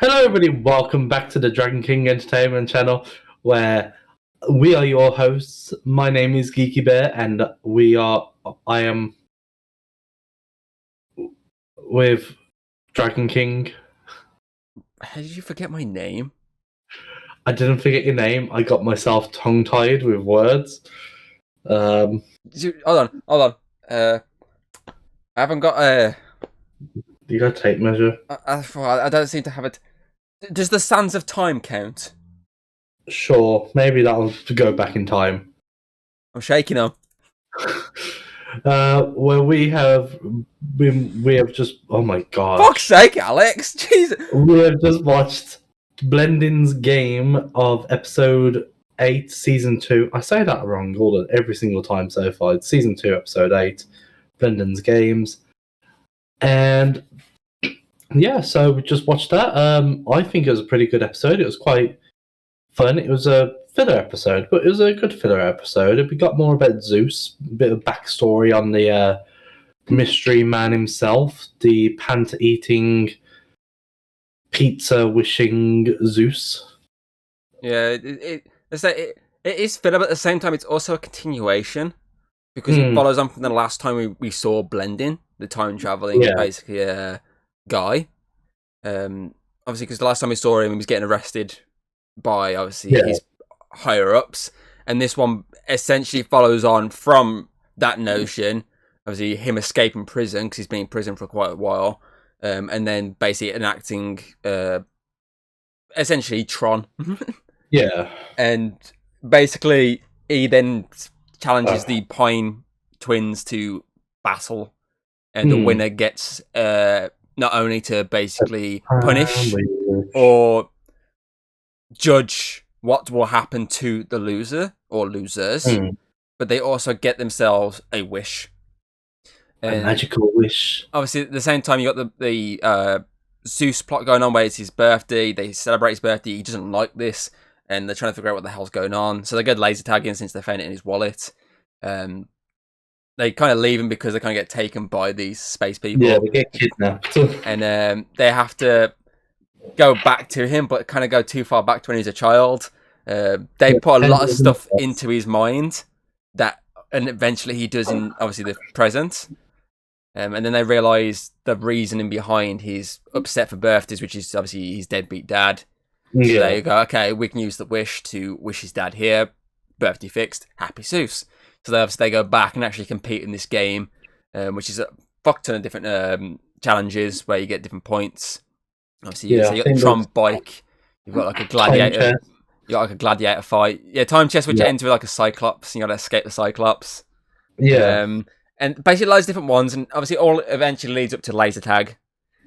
Hello, everybody. Welcome back to the Dragon King Entertainment channel, where we are your hosts. My name is Geeky Bear, and I am with Dragon King. How did you forget my name? I didn't forget your name. I got myself tongue-tied with words. Hold on. I haven't got a. You got a tape measure? I don't seem to have it. Does the sands of time count? Sure. Maybe that'll go back in time. I'm shaking them. Where we have just, oh my god. Fuck's sake, Alex! Jesus. We have just watched Blendin's game of episode 8, season 2. I say that wrong every single time so far. It's season 2, episode 8, Blendin's games. And yeah, so we just watched that. I think it was a pretty good episode. It was quite fun. It was a filler episode, but it was a good filler episode. We got more about Zeus, a bit of backstory on the mystery man himself, the pant-eating, pizza-wishing Zeus. Yeah, it is filler, but at the same time, it's also a continuation because it follows on from the last time we saw Blendin, the time traveling, basically guy. Obviously, because the last time we saw him, he was getting arrested by his higher ups, and this one essentially follows on from that notion. Obviously, him escaping prison because he's been in prison for quite a while, and then basically enacting essentially Tron. Yeah, and basically he then challenges the Pine twins to battle, and the winner gets not only to basically punish or judge what will happen to the loser or losers, but they also get themselves a wish. And a magical wish. Obviously, at the same time, you got the Zeus plot going on where it's his birthday. They celebrate his birthday. He doesn't like this, and they're trying to figure out what the hell's going on. So they go laser tagging since they found it in his wallet. They kind of leave him because they kind of get taken by these space people. Yeah, they get kidnapped. And they have to go back to him, but kind of go too far back to when he was a child. They put a lot of stuff into his mind and eventually he does in, obviously, the present. And then they realise the reasoning behind his upset for birthdays, which is obviously his deadbeat dad. So there you go, okay, we can use the wish to wish his dad here. Birthday fixed. Happy Zeus. So they go back and actually compete in this game, which is a fuck ton of different challenges where you get different points. Obviously, so you got the Tron bike, you've got like a gladiator, you got like a gladiator fight. Yeah, time chess, which ends with like a Cyclops, and you got to escape the Cyclops. Yeah. And basically loads of different ones, and obviously all eventually leads up to laser tag,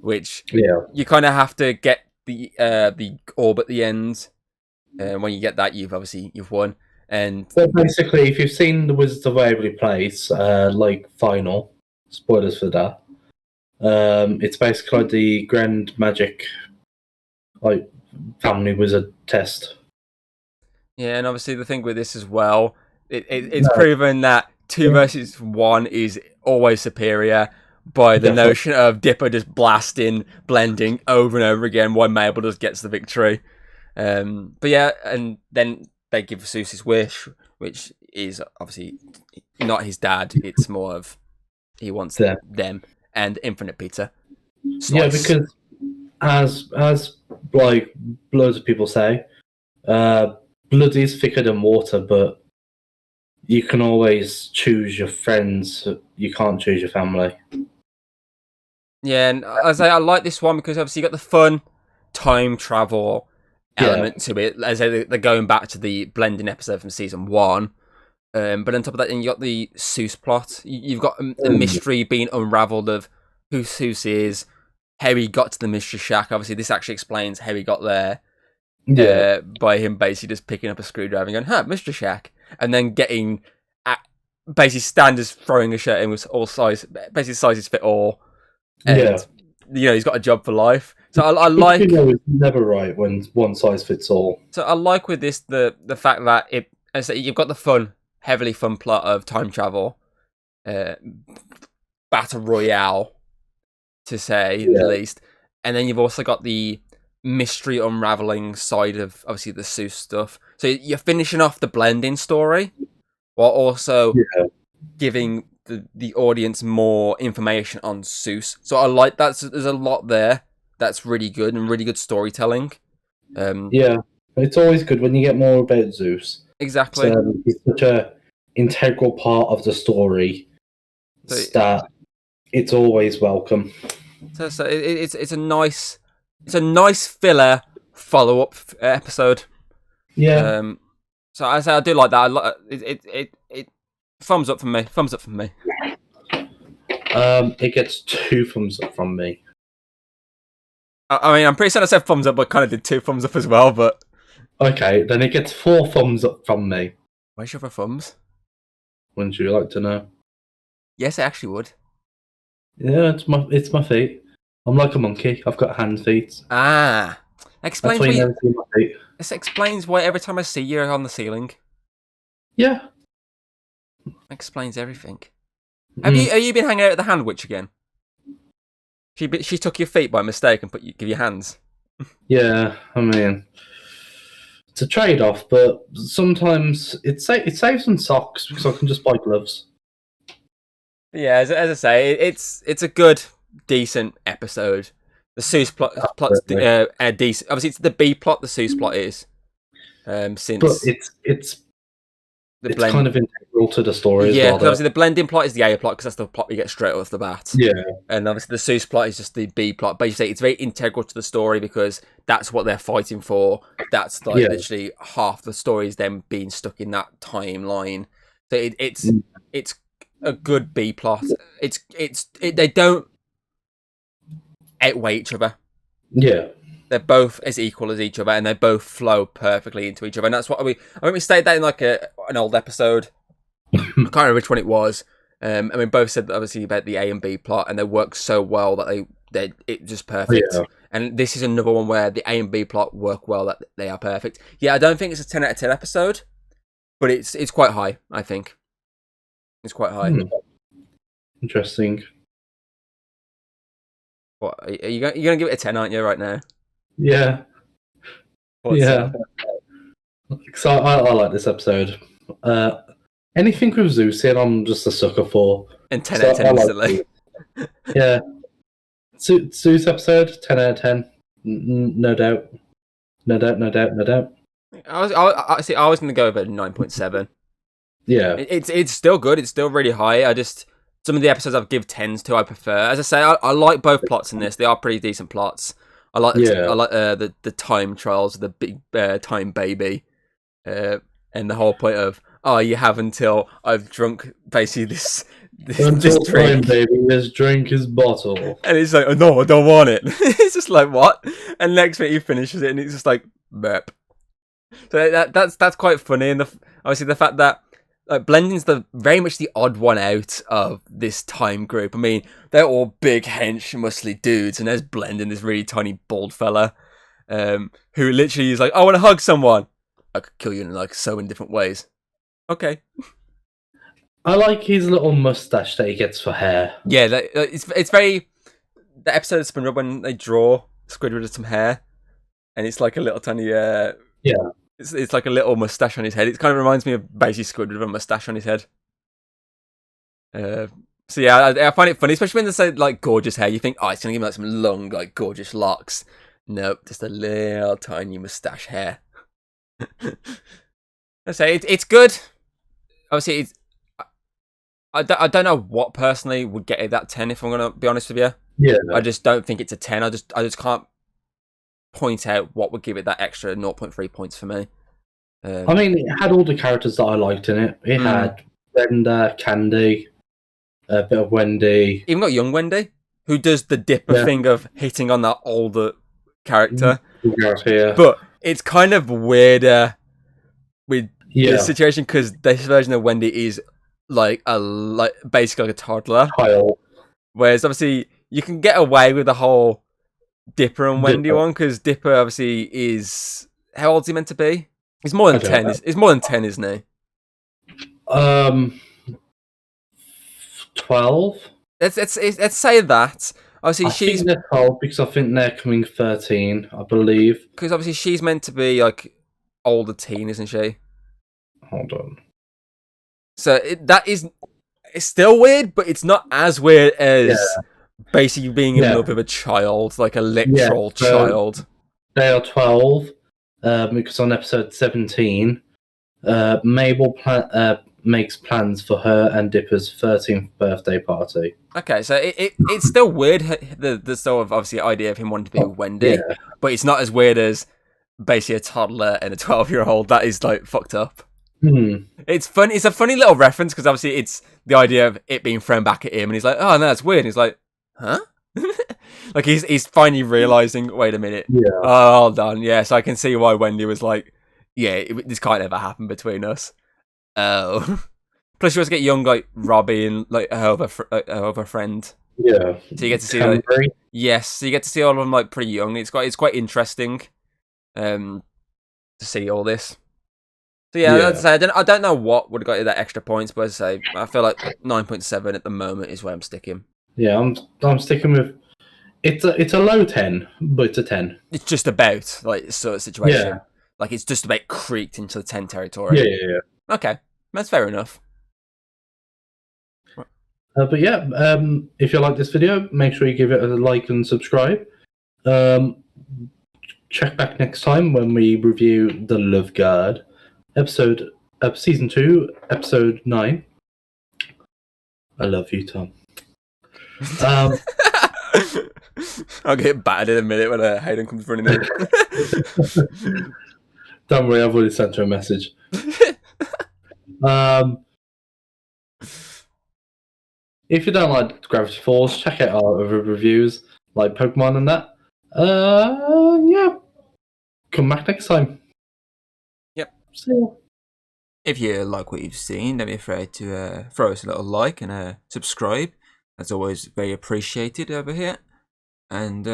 which you kind of have to get the orb at the end. When you get that, you've won. And so basically, if you've seen the Wizards of Waverly Place, like final spoilers for that, it's basically like the Grand Magic, like family wizard test. Yeah, and obviously the thing with this as well, it's proven that 2 versus 1 is always superior by the notion of Dipper just blasting, blending over and over again while Mabel just gets the victory. But yeah, and then they give Zeus his wish, which is obviously not his dad. It's more of he wants them and infinite pizza. Slice. Yeah, because as like loads of people say, blood is thicker than water, but you can always choose your friends. You can't choose your family. Yeah, and I like this one because obviously you got the fun time travel element to it. As they're going back to the Blendin episode from season 1. But on top of that, then you got the Zeus plot. You've got the mystery being unravelled of who Zeus is, how he got to the Mystery Shack. Obviously, this actually explains how he got there. By him basically just picking up a screwdriver and going, Mystery Shack. And then getting basically standards throwing a shirt in with all size, basically sizes fit all. And he's got a job for life. So I like. It's never right when one size fits all. So I like with this the fact that you've got the fun, heavily fun plot of time travel, battle royale, to say the least, and then you've also got the mystery unraveling side of obviously the Seuss stuff. So you're finishing off the Blendin story while also giving the audience more information on Seuss. So I like that. So there's a lot there that's really good and really good storytelling. It's always good when you get more about Zeus. Exactly. He's such a integral part of the story that it's always welcome. So it's a nice filler follow up episode. Yeah. So I say I do like that. It thumbs up from me. Thumbs up from me. It gets 2 thumbs up from me. I mean, I'm pretty certain I said thumbs up, but kind of did 2 thumbs up as well. But okay, then it gets 4 thumbs up from me. Where's your other thumbs? Wouldn't you like to know? Yes, I actually would. Yeah, it's my feet. I'm like a monkey. I've got hand feet. Explains why you never see my feet. This explains why every time I see you you're on the ceiling. Yeah. Explains everything. Have you been hanging out with the hand witch again? She took your feet by mistake and give you hands. Yeah, I mean, it's a trade-off, but sometimes it saves on socks because I can just buy gloves. Yeah, as I say, it's a good, decent episode. The Seuss plot's decent. Obviously, it's the B plot. The Seuss plot is, since but it's kind of integral to the story. Yeah, because obviously the Blendin plot is the A plot because that's the plot you get straight off the bat. Yeah, and obviously the Seuss plot is just the B plot. Basically, it's very integral to the story because that's what they're fighting for. That's like literally half the story is them being stuck in that timeline. So it's a good B plot. They don't outweigh each other. Yeah. They're both as equal as each other, and they both flow perfectly into each other. And that's what we stated that in like an old episode. I can't remember which one it was. And we both said that obviously about the A and B plot, and they work so well that it's just perfect. Yeah. And this is another one where the A and B plot work well, that they are perfect. Yeah, I don't think it's a 10 out of 10 episode, but it's quite high. I think it's quite high. Interesting. What are you gonna give it a 10, aren't you, right now? Yeah. Yeah. So I like this episode. Anything with Zeus in, I'm just a sucker for. And 10 out of 10 instantly. Yeah. Zeus episode, 10 out of 10. No doubt. No doubt. I was going to go over 9.7. Yeah. It's still good. It's still really high. Some of the episodes I've give 10s to, I prefer. As I say, I like both plots in this. They are pretty decent plots. I like the time trials of the big time baby, and the whole point of you have until I've drunk basically this drink. Time baby, this drink is bottle. And it's like, oh, no, I don't want it. It's just like, what? And next minute he finishes it, and it's just like burp. So that's quite funny, and obviously the fact that Blendin's very much the odd one out of this time group. I mean, they're all big, hench, muscly dudes, and there's Blendin, this really tiny, bald fella, who literally is like, I want to hug someone. I could kill you in like so many different ways. Okay. I like his little mustache that he gets for hair. Yeah, it's very. The episode of SpongeBob when they draw Squidward with some hair, and it's like a little tiny. Yeah. It's like a little mustache on his head. It kind of reminds me of basically Squidward with a mustache on his head. So yeah, I find it funny, especially when they say like gorgeous hair. You think, it's gonna give me like some long, like gorgeous locks. Nope, just a little tiny mustache hair. I say it's good. Obviously, I don't know what personally would get it that 10. If I'm gonna be honest with you, I just don't think it's a 10. I just can't point out what would give it that extra 0.3 points for me. I mean, it had all the characters that I liked in it. It had Brenda, Candy, a bit of Wendy. Even got young Wendy, who does the dipper thing of hitting on that older character. But it's kind of weirder with the situation because this version of Wendy is basically like a toddler. Whereas obviously you can get away with the whole Dipper and Wendy one because Dipper obviously is, how old is he meant to be? He's more than 10. He's more than 10, isn't he? 12. Let's say that. obviously I she's think they're 12 because I think they're coming 13, I believe. because obviously she's meant to be like older teen, isn't she? Hold on. So it's still weird, but it's not as weird as basically being in love with a child, like a literal child. They are 12 because on episode 17, Mabel makes plans for her and Dipper's 13th birthday party. Okay, so it's still weird, the sort of obviously idea of him wanting to be with Wendy, but it's not as weird as basically a toddler and a 12-year-old. That is like fucked up. It's fun. It's a funny little reference because obviously it's the idea of it being thrown back at him, and he's like, "Oh no, that's weird." And he's like, "Huh?" Like he's finally realizing. Wait a minute. Yeah. Oh, hold on. Yeah, so I can see why Wendy was like, "Yeah, this can't ever happen between us." Oh. Plus, she wants to get young like Robbie and like her other friend. Yeah. So you get to see like, yes, so you get to see all of them like pretty young. It's quite interesting, to see all this. So yeah, I don't know what would have got you that extra points, but as I say, I feel like 9.7 at the moment is where I'm sticking. Yeah, I'm sticking with it's a low 10, but it's a 10. It's just about like sort of situation. Like it's just about creaked into the 10 territory. Yeah. Okay, that's fair enough. But yeah, if you like this video, make sure you give it a like and subscribe. Check back next time when we review The Love Guard, season 2, episode 9. I love you, Tom. I'll get battered in a minute when Hayden comes running in. Don't worry, I've already sent her a message. If you don't like Gravity Falls, check out our other reviews, like Pokemon and that. Yeah. Come back next time. Yep. See ya. If you like what you've seen, don't be afraid to throw us a little like and subscribe. That's always very appreciated over here. And,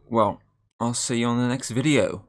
well, I'll see you on the next video.